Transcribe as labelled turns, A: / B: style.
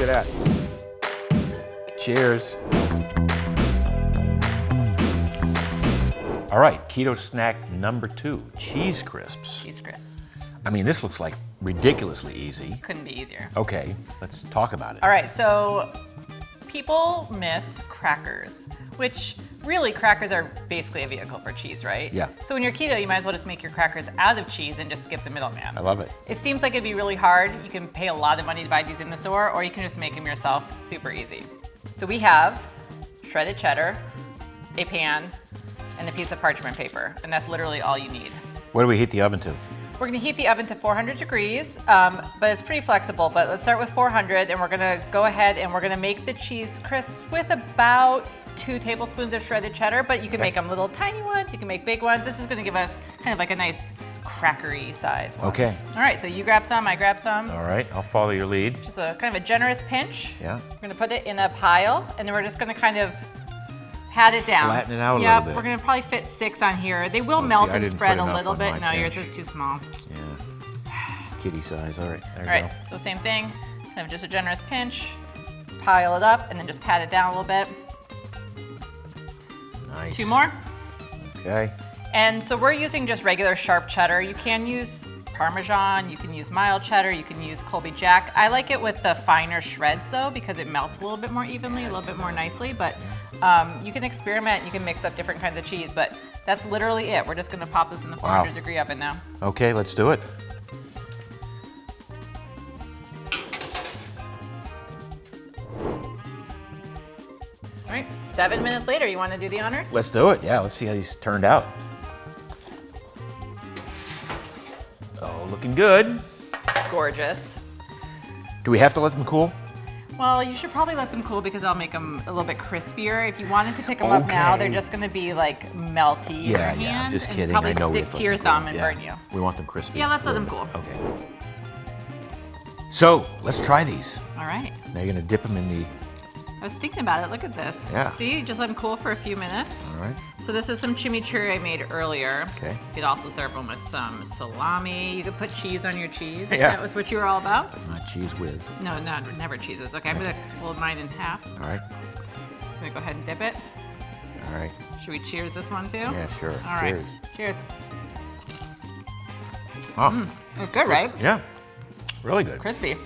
A: that. Cheers. All right, keto snack number 2, cheese crisps.
B: Cheese crisps.
A: I mean, this looks like ridiculously easy.
B: Couldn't be easier.
A: Okay, let's talk about it.
B: All right, so people miss crackers, which really crackers are basically a vehicle for cheese, right?
A: Yeah.
B: So when you're keto, you might as well just make your crackers out of cheese and just skip the middleman.
A: I love it.
B: It seems like it'd be really hard. You can pay a lot of money to buy these in the store, or you can just make them yourself, super easy. So we have shredded cheddar, a pan, and a piece of parchment paper, and that's literally all you need.
A: What do we heat the oven to?
B: We're gonna heat the oven to 400 degrees, but it's pretty flexible, but let's start with 400, and we're gonna go ahead and we're gonna make the cheese crisps with about 2 tablespoons of shredded cheddar, but you can make them little tiny ones, you can make big ones. This is gonna give us kind of like a nice crackery size one.
A: Okay.
B: All right, so you grab some, I grab some.
A: All right, I'll follow your lead.
B: Just a kind of a generous pinch.
A: Yeah.
B: We're gonna put it in a pile, and then we're just gonna kind of pat it down.
A: Flatten it out a
B: yep,
A: little bit.
B: We're gonna probably fit 6 on here. They will melt
A: I
B: and
A: didn't
B: spread
A: put
B: a
A: enough
B: little
A: on
B: bit.
A: my
B: No, yours
A: pinch.
B: is too small.
A: Yeah. Kitty size. All right, there you
B: All
A: go.
B: right, so same thing. Kind of just a generous pinch, pile it up, and then just pat it down a little bit.
A: Nice.
B: 2 more.
A: Okay.
B: And so we're using just regular sharp cheddar. You can use Parmesan, you can use mild cheddar, you can use colby-jack. I like it with the finer shreds though, because it melts a little bit more evenly, a little bit more nicely, but you can experiment, you can mix up different kinds of cheese, but that's literally it. We're just gonna pop this in the 400 degree oven now.
A: Okay, let's do it.
B: All right, 7 minutes later, you wanna do the honors?
A: Let's do it. Yeah, let's see how these turned out. Oh, looking good.
B: Gorgeous.
A: Do we have to let them cool?
B: Well, you should probably let them cool because I'll make them a little bit crispier. If you wanted to pick them up now, they're just gonna be like melty in your hand.
A: I'm just kidding.
B: And probably
A: I know
B: stick to your thumb and burn you.
A: We want them crispy.
B: Yeah, let's let them cool.
A: Okay. So, let's try these.
B: All right.
A: Now you're gonna dip them in the...
B: I was thinking about it. Look at this.
A: Yeah.
B: See, just let them cool for a few minutes.
A: All right.
B: So this is some chimichurri I made earlier.
A: Okay.
B: You could also serve them with some salami. You could put cheese on your cheese.
A: Yeah.
B: That was what you were all about?
A: Not cheese whiz.
B: No, never cheese whiz. Okay, I'm gonna fold mine in half.
A: All right.
B: Just gonna go ahead and dip it.
A: All right.
B: Should we cheers this one too?
A: Yeah, sure.
B: All right.
A: Cheers.
B: Cheers.
A: Oh.
B: It's good, right?
A: Yeah. Really good.
B: Crispy.